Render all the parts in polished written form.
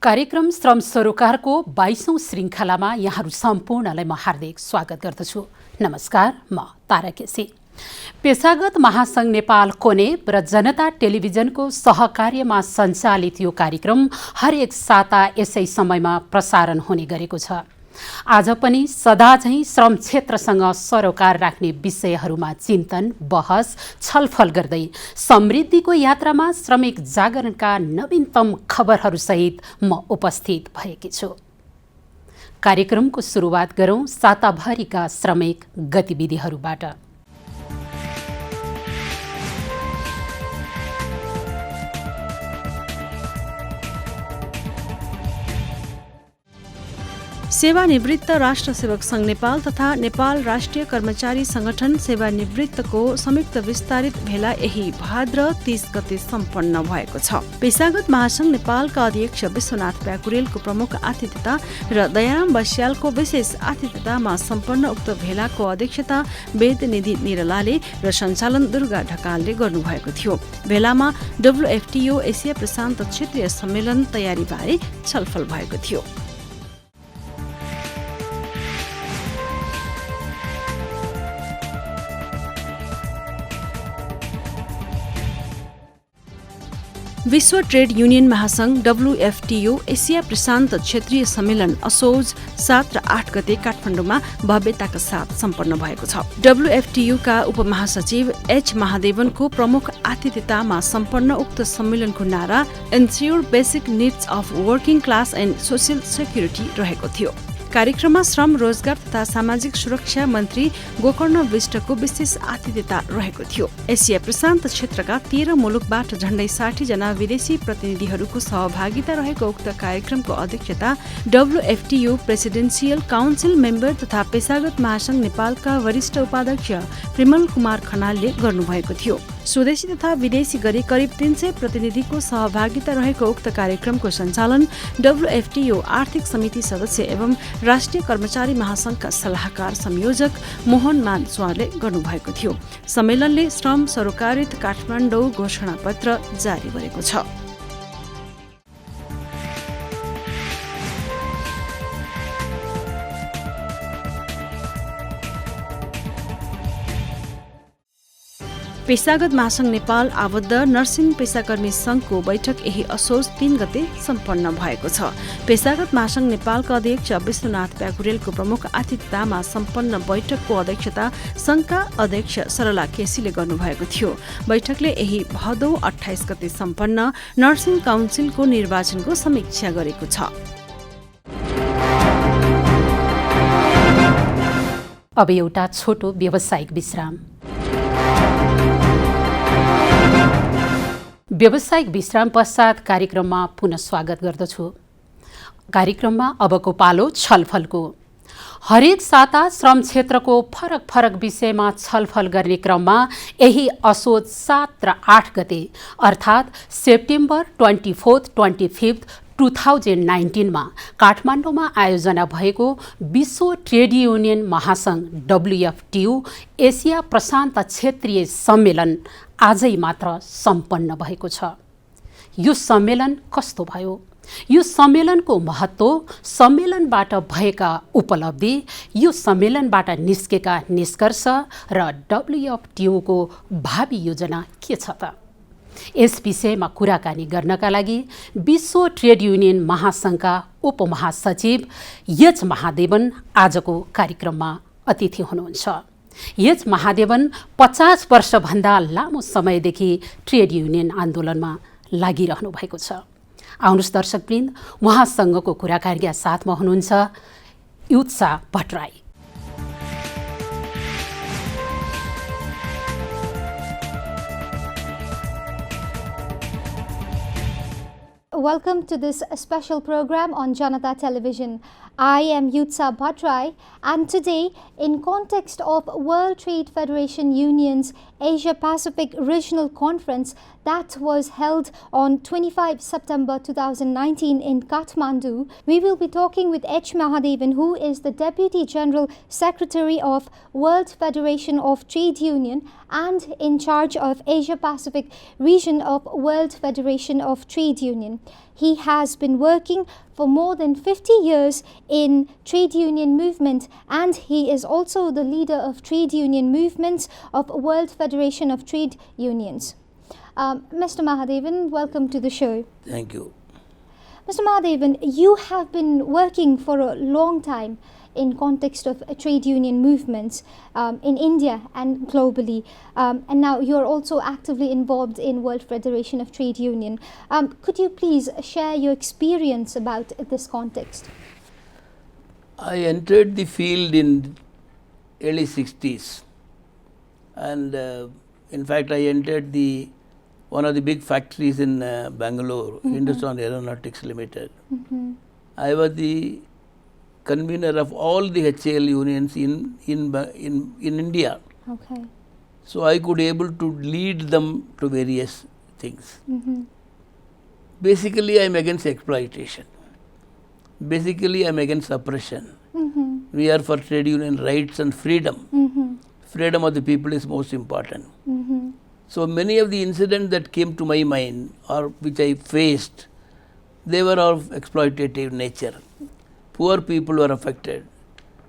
कार्यक्रम श्रम सरोकारको 22औं श्रृङ्खलामा यहाँहरू सम्पूर्णलाई म हार्दिक स्वागत गर्दछु। नमस्कार, म तारा केसी। पेशागत महासंघ नेपाल कोनेप र जनता टेलिभिजनको सहकार्यमा सञ्चालित यो कार्यक्रम हरेक साता यसै समयमा प्रसारण हुने गरेको छ। आज पनि सदाझैं श्रम क्षेत्रसँग सरोकार राख्ने विषयहरूमा चिन्तन, बहस, छलफल गर्दै समृद्धिको यात्रामा श्रमिक जागरणका नवीनतम खबरहरूसहित म उपस्थित भएकी छु। कार्यक्रमको सुरुवात गरौं साताभरिका श्रमिक गतिविधिहरूबाट। सेवानिवृत्त राष्ट्र सेवक संघ नेपाल तथा नेपाल राष्ट्रिय कर्मचारी संगठन सेवानिवृत्तको संयुक्त विस्तारित भेला यही भाद्र 30 गते सम्पन्न भएको छ। पेशागत महासंघ नेपालका अध्यक्ष विश्वनाथ प्याकुरेलको प्रमुख आतिथ्यता र दयाराम बस्यालको विशेष आतिथ्यतामा सम्पन्न उक्त भेलाको अध्यक्षता वेदनिधि निरलाले र सञ्चालन दुर्गा ढकालले गर्नुभएको थियो। भेलामा WFTO एसिया प्रशान्त क्षेत्रीय सम्मेलन तयारीबारे छलफल भएको थियो। विश्व ट्रेड युनियन महासंघ WFTO एसिया प्रशान्त क्षेत्रीय सम्मेलन असोज 7 र 8 गते काठमाडौँमा भव्यताका साथ सम्पन्न भएको छ। WFTO का उपमहासचिव H.Mahadevan प्रमुख आतिथ्यतामा सम्पन्न उक्त सम्मेलनको नारा ensure basic needs of working class end social security रहेको थियो। कार्यक्रममा श्रम, रोजगार तथा सामाजिक सुरक्षा मन्त्री गोकर्ण विष्टको विशेष आतिथ्यता रहेको थियो। एसिया प्रशान्त क्षेत्रका 13 मुलुकबाट झण्डै 60 जना विदेशी प्रतिनिधिहरूको सहभागिता रहेको उक्त कार्यक्रमको अध्यक्षता WFTO प्रेसिडेन्सियल काउन्सिल मेम्बर तथा पेशागत महासंघ नेपालका वरिष्ठ उपाध्यक्ष प्रिमल कुमार खनालले गर्नुभएको थियो। स्वदेशी तथा विदेशी गरी करिब 300 प्रतिनिधिको सहभागिता रहेको उक्त कार्यक्रमको सञ्चालन WFTO आर्थिक समिति सदस्य एवं राष्ट्रिय कर्मचारी महासंघका सल्लाहकार संयोजक मोहन मानस्वारले गर्नुभएको थियो। सम्मेलनले श्रम सरोकारित काठमाडौँ घोषणापत्र जारी गरेको छ। पेशागत महासंघ नेपाल आबद्ध नर्सिङ पेशाकर्मी संघको बैठक यही असोज 3 गते सम्पन्न भएको छ। पेशागत महासंघ नेपालका अध्यक्ष विश्वनाथ प्याकुरेलको प्रमुख आतिथ्यतामा सम्पन्न बैठकको अध्यक्षता संघका अध्यक्ष सरला केसीले गर्नुभएको थियो। बैठकले यही भदौ 28 गते सम्पन्न नर्सिङ काउन्सिलको निर्वाचनको समीक्षा गरेको छ। अब एउटा छोटो व्यावसायिक विश्राम। व्यावसायिक विश्राम पश्चात कार्यक्रममा पुनः स्वागत गर्दछु। कार्यक्रममा अबको पालो छलफलको। हरेक साता श्रम क्षेत्रको फरक फरक विषयमा छलफल गर्ने क्रममा यही असोज 7 र 8 गते अर्थात् सेप्टेम्बर 24, 25 2019 काठमाडौँमा आयोजना भएको विश्व ट्रेड युनियन महासंघ WFTO एसिया प्रशान्त क्षेत्रीय सम्मेलन आजै मात्र सम्पन्न भएको छ। यो सम्मेलन कस्तो भयो? यो सम्मेलनको महत्त्व, सम्मेलनबाट भएका उपलब्धि, यो सम्मेलनबाट निस्केका निष्कर्ष र WFTO को भावी योजना के छ त? यस विषयमा कुराकानी गर्नका लागि विश्व ट्रेड युनियन महासंघका उपमहासचिव H.Mahadevan आजको कार्यक्रममा अतिथि हुनुहुन्छ। H.Mahadevan 50 वर्षभन्दा लामो समयदेखि ट्रेड युनियन आन्दोलनमा लागिरहनु भएको छ। आउनुहोस् दर्शकवृन्द, उहाँसँगको कुराकानीका साथमा हुनुहुन्छ युत्सा Bhattarai. Welcome to this special program on JanataTelevision. I am Yutsa Bhatrai, and today, in context of World Trade Federation Union's Asia Pacific Regional Conference that was held on 25 September 2019 in Kathmandu, we will be talking with H.Mahadevan, who is the Deputy General Secretary of World Federation of Trade Union and in charge of Asia Pacific region of World Federation of Trade Union. he has been working for more than 50 years in trade union movement, and he is also the leader of trade union movements of World Federation of Trade Unions. Mr. Mahadevan, welcome to the show. Thank you. Mr. Mahadevan, you have been working for a long time in context of trade union movements in India and globally, and now you're also actively involved in World Federation of Trade Union. Could you please share your experience about this context? I entered the field in early 60s, and in fact I entered one of the big factories in Bangalore, Hindustan Aeronautics Limited. I was the convener of all the HAL unions in India. Okay. So I could able to lead them to various things. Basically, I am against exploitation. Basically, I am against suppression. We are for trade union rights and freedom. Freedom of the people is most important. So many of the incidents that came to my mind or which I faced, they were of exploitative nature. Poor people were affected.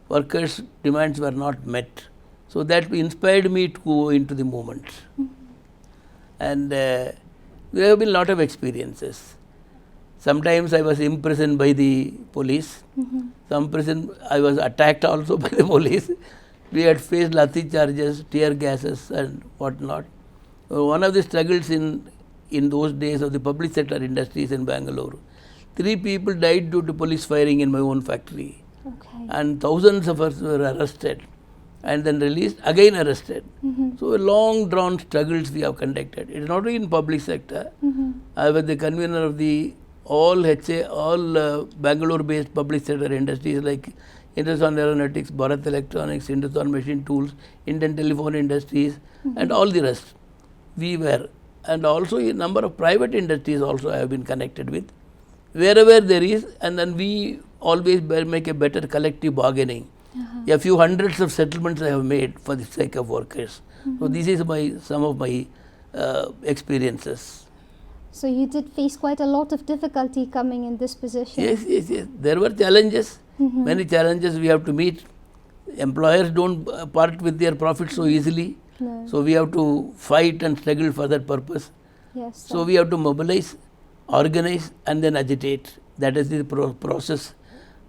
Workers' demands were not met. So that inspired me to go into the movement. And there have been a lot of experiences. Sometimes I was imprisoned by the police. I was attacked also by the police. We had faced lathi charges, tear gases and whatnot. One of the struggles in those days of the public sector industries in Bangalore, 3 people died due to police firing in my own factory. Okay. And thousands of us were arrested and then released, again arrested. So long drawn struggles we have conducted. It is not only in public sector. I was the convener of all Bangalore based public sector industries like Hindustan Aeronautics, Bharat Electronics, Hindustan Machine Tools, Indian Telephone Industries and all the rest. We were, and also a number of private industries also I have been connected with. Wherever there is, and then we always make a better collective bargaining. A few hundreds of settlements I have made for the sake of workers. So this is some of my experiences. So you did face quite a lot of difficulty coming in this position. Yes. There were challenges. Many challenges we have to meet. Employers don't part with their profits so easily. No. So we have to fight and struggle for that purpose. Yes. So we have to mobilize, organize and then agitate. That is the process.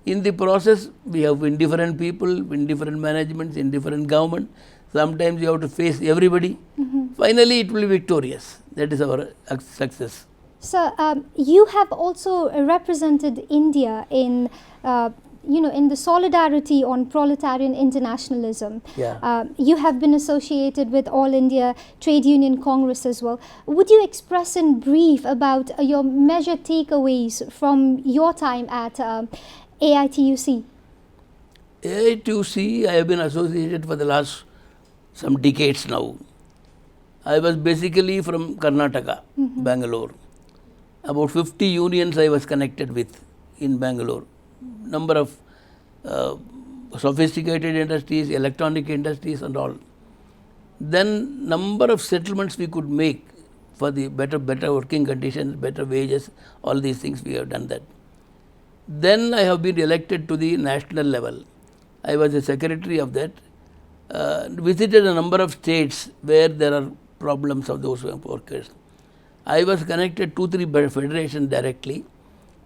In the process, we have indifferent people, indifferent managements, indifferent government. Sometimes you have to face everybody. Finally, it will be victorious. That is our success. So you have also represented India in in the solidarity on proletarian internationalism. Yeah. You have been associated with All India Trade Union Congress as well. Would you express in brief about your major takeaways from your time at AITUC? AITUC, I have been associated for the last some decades now. I was basically from Karnataka, Bangalore. About 50 unions I was connected with in Bangalore. Number of sophisticated industries, electronic industries and all. Then number of settlements we could make for the better working conditions, better wages, all these things we have done that. Then I have been elected to the national level. I was a secretary of that. Visited a number of states where there are problems of those workers. I was connected to 3 federations directly.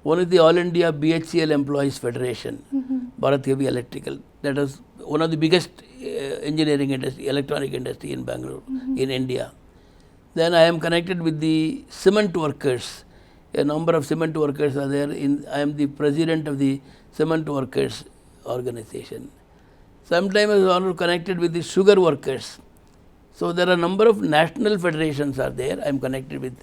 One is the All India BHCL Employees Federation, Bharat Heavy Electrical. That is one of the biggest engineering industry, electronic industry in Bangalore, in India. Then I am connected with the cement workers. A number of cement workers are there. I am the president of the cement workers organization. Sometimes I was also connected with the sugar workers. So there are a number of national federations are there. I am connected with.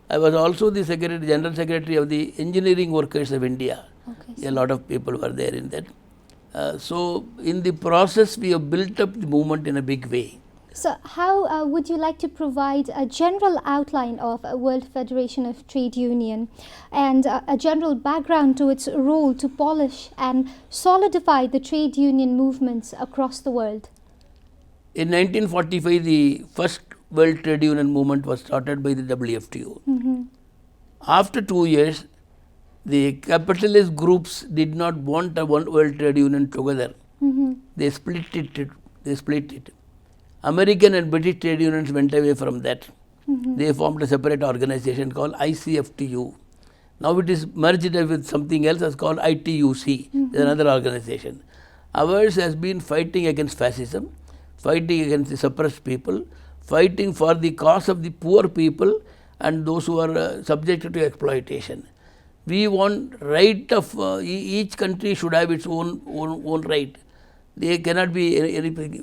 I was also the general secretary of the engineering workers of India. Okay, a lot of people were there in that. So in the process, we have built up the movement in a big way. So how would you like to provide a general outline of World Federation of Trade Union and a general background to its role to polish and solidify the trade union movements across the world? In 1945, the first World Trade Union movement was started by the WFTO. After 2 years, the capitalist groups did not want a one World Trade Union together. They split it. American and British trade unions went away from that. They formed a separate organization called ICFTU. Now it is merged with something else as called ITUC, another organization. Ours has been fighting against fascism, fighting against the suppressed people, fighting for the cause of the poor people and those who are subjected to exploitation. We want right of each country should have its own right. They cannot be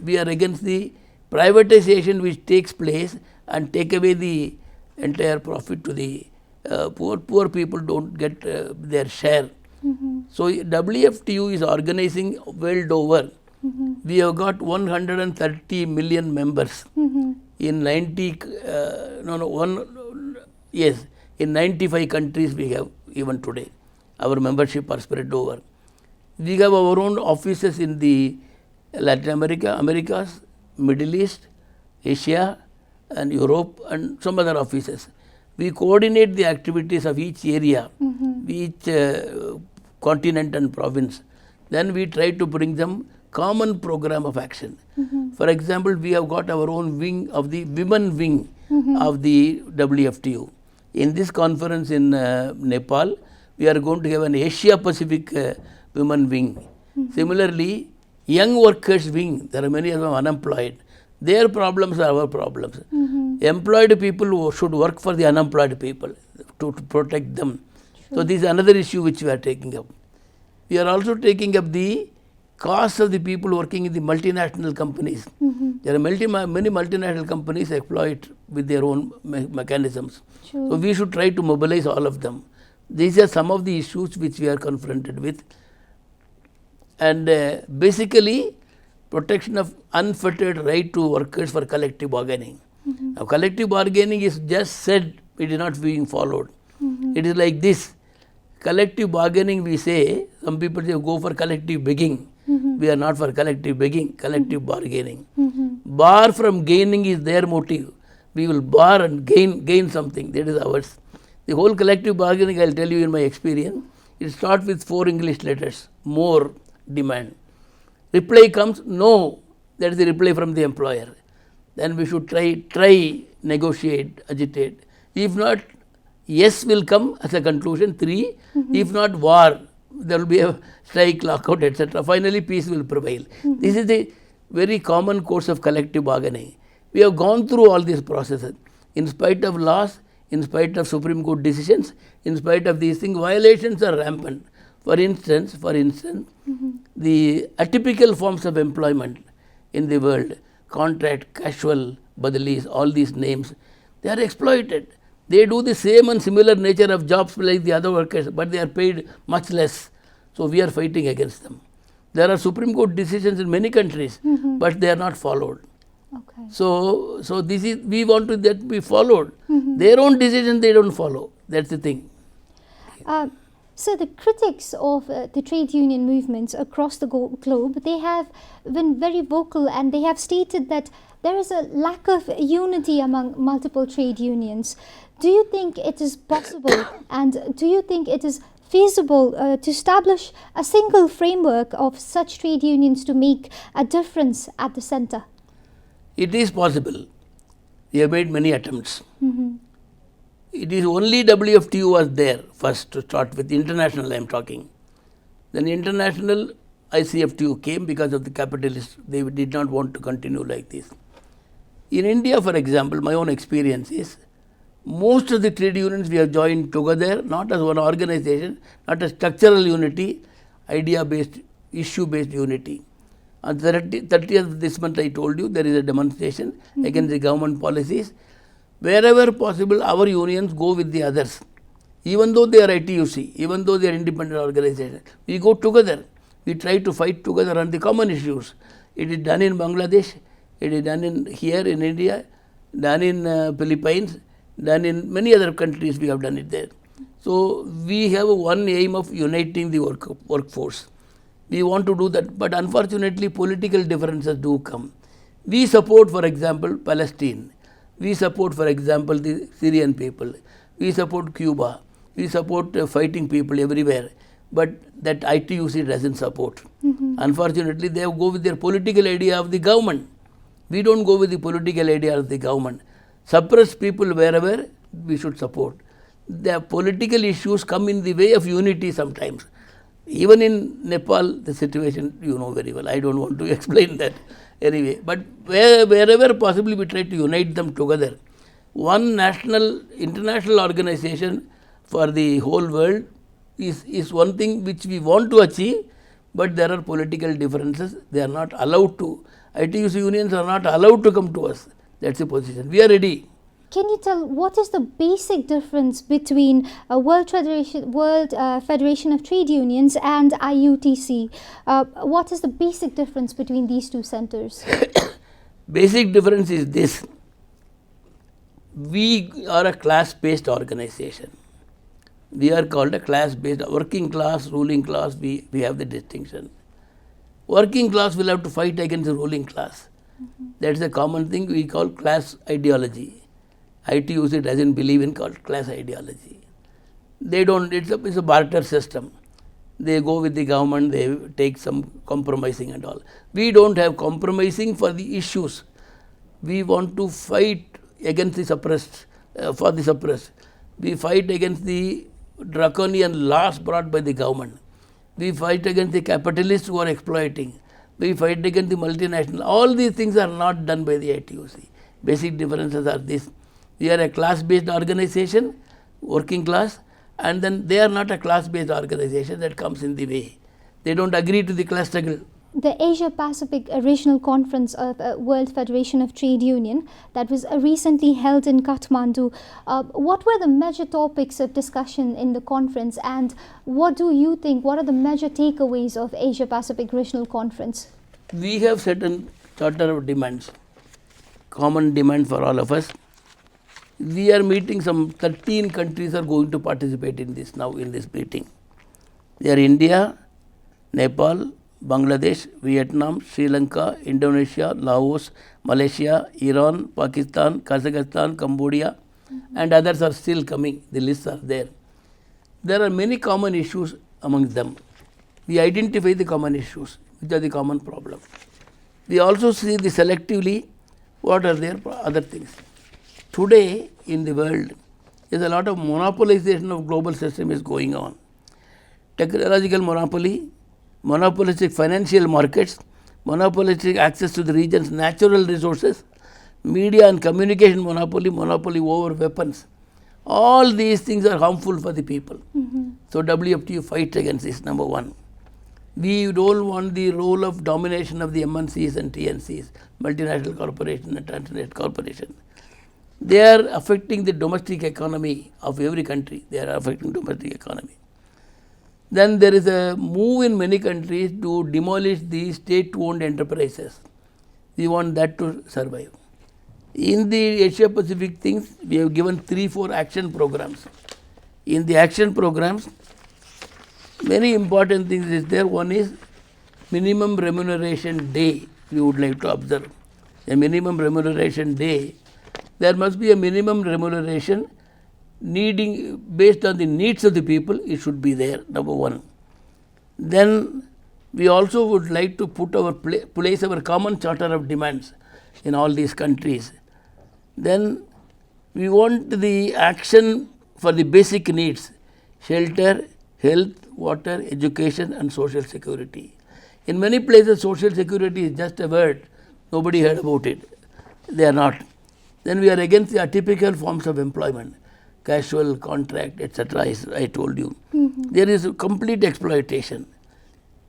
we are against the privatization which takes place and take away the entire profit to the poor people don't get their share. So WFTU is organizing world over. We have got 130 million members in 95 countries we have even today. Our membership are spread over. We have our own offices in the Latin America, Americas, Middle East, Asia and Europe and some other offices. We coordinate the activities of each area, each continent and province. Then we try to bring them common program of action. For example, we have got our own wing of the women wing of the WFTU. In this conference in Nepal, we are going to have an Asia Pacific women wing. Similarly, young workers wing, there are many of them unemployed. Their problems are our problems. Employed people should work for the unemployed people to protect them. True. So this is another issue which we are taking up. We are also taking up the cost of the people working in the multinational companies. There are many multinational companies exploit with their own mechanisms. True. So we should try to mobilize all of them. These are some of the issues which we are confronted with. And basically, protection of unfettered right to workers for collective bargaining. Now, collective bargaining is just said, it is not being followed. It is like this. Collective bargaining, we say, some people say go for collective begging. We are not for collective begging, collective bargaining. Bar from gaining is their motive. We will bar and gain something. That is ours. The whole collective bargaining, I will tell you in my experience, it starts with 4 English letters. More, demand. Reply comes, no. That is the reply from the employer. Then we should try, negotiate, agitate. If not, yes will come as a conclusion, 3. If not, war. There will be a strike, lockout, etc. Finally, peace will prevail. This is the very common course of collective bargaining. We have gone through all these processes. In spite of laws, in spite of Supreme Court decisions, in spite of these things, violations are rampant. For instance, the atypical forms of employment in the world, contract, casual, badalis, all these names, they are exploited. They do the same and similar nature of jobs like the other workers, but they are paid much less. So we are fighting against them. There are Supreme Court decisions in many countries, but they are not followed. Okay. So this is, we want to that be followed. Their own decision they don't follow. That's the thing. So the critics of the trade union movements across the globe, they have been very vocal and they have stated that there is a lack of unity among multiple trade unions. Do you think it is possible and do you think it is feasible to establish a single framework of such trade unions to make a difference at the center? It is possible. We have made many attempts. It is only WFTU was there first to start with, international I am talking. Then international ICFTU came because of the capitalists. They did not want to continue like this. In India, for example, my own experience is, most of the trade unions we have joined together, not as one organization, not a structural unity, idea-based, issue-based unity. On 30th of this month, I told you, there is a demonstration against the government policies. Wherever possible, our unions go with the others. Even though they are ITUC, even though they are independent organizations, we go together. We try to fight together on the common issues. It is done in Bangladesh, it is done here in India, done in Philippines, done in many other countries, we have done it there. So we have one aim of uniting the workforce. We want to do that, but unfortunately political differences do come. We support, for example, Palestine. We support, for example, the Syrian people. We support Cuba. We support fighting people everywhere. But that ITUC doesn't support. Unfortunately, they go with their political idea of the government. We don't go with the political idea of the government. Suppress people wherever we should support. The political issues come in the way of unity sometimes. Even in Nepal, the situation you know very well. I don't want to explain that anyway. But wherever possibly we try to unite them together. One international organization for the whole world is one thing which we want to achieve, but there are political differences. They are not allowed to. ITUC unions are not allowed to come to us. That's the position. We are ready. Can you tell what is the basic difference between World Federation of Trade Unions and IUTC? What is the basic difference between these two centers? Basic difference is this. We are a class-based organization. We are called a class-based, working class, ruling class, we have the distinction. Working class will have to fight against the ruling class. That's a common thing we call class ideology. ITUC doesn't believe in called class ideology. They don't, it's a barter system. They go with the government, they take some compromising and all. We don't have compromising for the issues. We want to fight against the suppressed, for the suppressed. We fight against the draconian laws brought by the government. We fight against the capitalists who are exploiting. We fight against the multinational. All these things are not done by the ITUC. Basic differences are this. We are a class-based organization, working class, and then they are not a class-based organization that comes in the way. They don't agree to the class struggle. The Asia Pacific Regional Conference of World Federation of Trade Union that was recently held in Kathmandu. What were the major topics of discussion in the conference, and what do you think, what are the major takeaways of Asia Pacific Regional Conference? We have certain charter of demands, common demand for all of us. We are meeting some 13 countries are going to participate in this now in this meeting. They are India, Nepal, Bangladesh, Vietnam, Sri Lanka, Indonesia, Laos, Malaysia, Iran, Pakistan, Kazakhstan, Cambodia, and others are still coming. The lists are there. There are many common issues among them. We identify the common issues, which are the common problems. We also see the selectively what are their other things. Today in the world, there is a lot of monopolization of global system is going on. Technological monopoly, monopolistic financial markets, monopolistic access to the region's natural resources, media and communication monopoly, monopoly over weapons. All these things are harmful for the people. So WFTU fights against this, number one. We don't want the role of domination of the MNCs and TNCs, multinational corporations and transnational corporations. They are affecting the domestic economy of every country. They are affecting domestic economy. Then there is a move in many countries to demolish the state-owned enterprises. We want that to survive. In the Asia Pacific things, we have given 3-4 action programs. In the action programs, many important things is there. One is minimum remuneration day we would like to observe. A minimum remuneration day. There must be a minimum remuneration needing based on the needs of the people. It should be there, number one. Then we also would like to put our place our common charter of demands in all these countries. Then we want the action for the basic needs: shelter, health, water, education and social security. In many places social security is just a word. Nobody heard about it. They are not. Then we are against the atypical forms of employment, casual, contract, etc. as I told you. There is complete exploitation.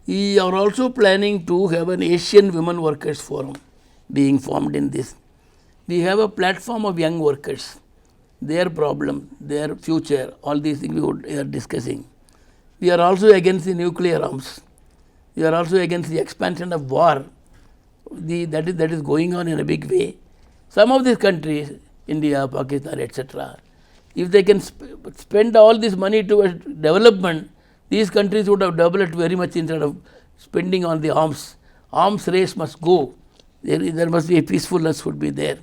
We are also planning to have an Asian Women Workers Forum being formed in this. We have a platform of young workers, their problem, their future, all these things we are discussing. We are also against the nuclear arms. We are also against the expansion of war. That is going on in a big way. Some of these countries, India, Pakistan, etc., if they can spend all this money towards development, these countries would have developed very much instead of spending on the arms. Arms race must go. There must be a peacefulness would be there.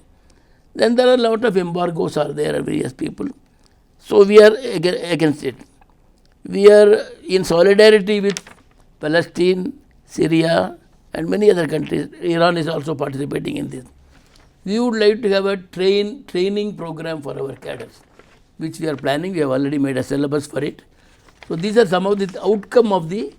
Then there are a lot of embargoes are there, various people. So we are against it. We are in solidarity with Palestine, Syria and many other countries. Iran is also participating in this. We would like to have a training program for our cadres, which we are planning. We have already made a syllabus for it. So these are some of the outcome of the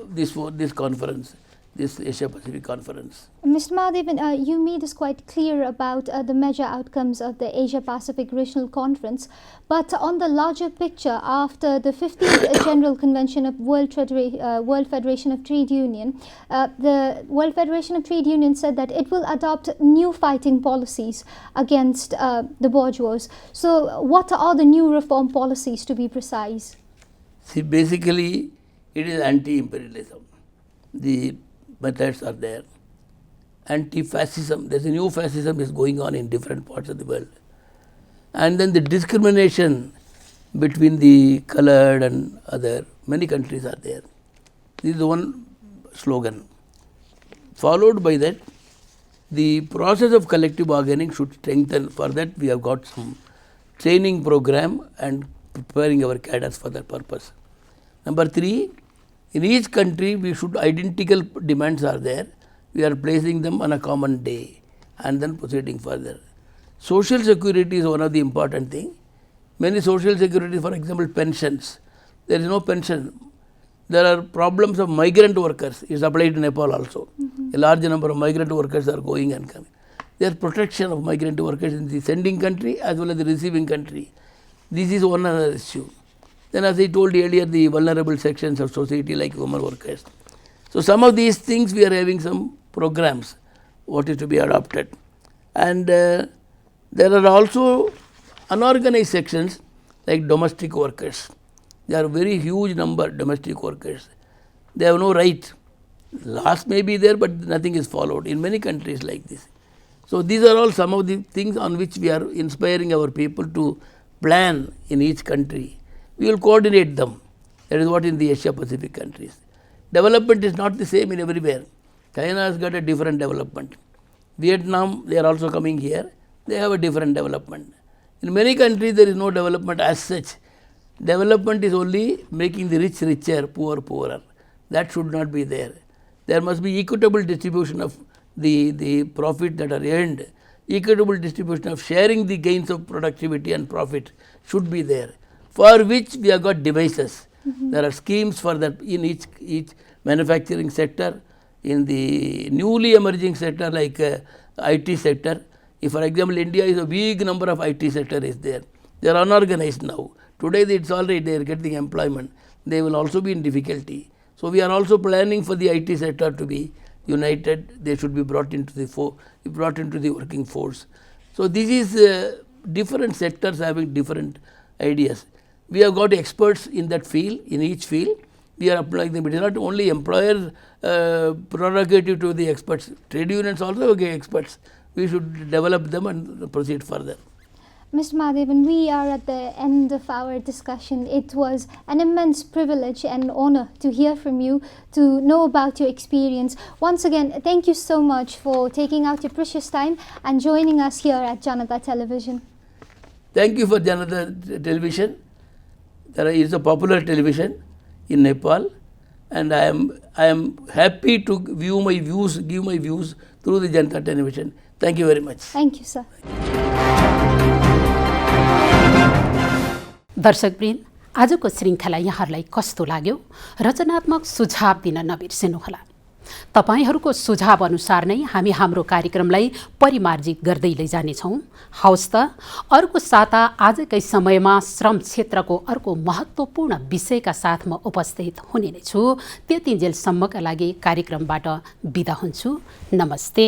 this conference, this Asia Pacific conference. Mr. Mahadevan, you made us quite clear about the major outcomes of the Asia Pacific Regional Conference, but on the larger picture, after the 15th General Convention of World Federation of Trade Union, the World Federation of Trade Union said that it will adopt new fighting policies against the bourgeois. So what are the new reform policies, to be precise? See, basically it is anti-imperialism. The methods are there. Anti-fascism, there's a new fascism is going on in different parts of the world. And then the discrimination between the colored and other, many countries are there. This is one slogan. Followed by that, the process of collective bargaining should strengthen. For that, we have got some training program and preparing our cadres for that purpose. Number 3, in each country, we should identical demands are there. We are placing them on a common day and then proceeding further. Social security is one of the important things. Many social security, for example, pensions. There is no pension. There are problems of migrant workers. It is applied to Nepal also. A large number of migrant workers are going and coming. There is protection of migrant workers in the sending country as well as the receiving country. This is one other issue. Then, as I told earlier, the vulnerable sections of society like women workers. So some of these things we are having some programs what is to be adopted. And there are also unorganized sections like domestic workers. There are very huge number of domestic workers. They have no right. Laws may be there, but nothing is followed in many countries like this. So these are all some of the things on which we are inspiring our people to plan in each country. We will coordinate them. That is what in the Asia Pacific countries. Development is not the same in everywhere. China has got a different development. Vietnam, they are also coming here. They have a different development. In many countries, there is no development as such. Development is only making the rich richer, poor poorer. That should not be there. There must be equitable distribution of the profit that are earned. Equitable distribution of sharing the gains of productivity and profit should be there, for which we have got devices. There are schemes for that in each manufacturing sector, in the newly emerging sector like IT sector. If, for example, India is a big number of IT sector is there. They are unorganized now. Today it's all right, they are getting employment. They will also be in difficulty. So we are also planning for the IT sector to be united. They should be brought into the working force. So this is different sectors having different ideas. We have got experts in that field, in each field. We are applying them. It is not only employer prerogative to the experts. Trade unions also get experts. We should develop them and proceed further. Mr. Mahadevan, we are at the end of our discussion. It was an immense privilege and honor to hear from you, to know about your experience. Once again, thank you so much for taking out your precious time and joining us here at Janata Television. Thank you for Janata Television. There is a popular television in Nepal, and I am happy to give my views through the Janata Television. Thank you very much. Thank you, sir. दर्शकवृन्द, आजको श्रृङ्खला यहाँहरूलाई कस्तो लाग्यो? रचनात्मक सुझाव दिन नबिर्सिनुहोला। तपाईहरूको सुझाव अनुसार नै हामी हाम्रो कार्यक्रमलाई परिमार्जित गर्दै लैजानेछौँ। हवस् त, अर्को साता आजकै समयमा श्रम क्षेत्रको अर्को महत्त्वपूर्ण विषयका साथ म उपस्थित हुने नै छु। त्यतिन्जेलसम्मका लागि कार्यक्रमबाट बिदा हुन्छु। नमस्ते।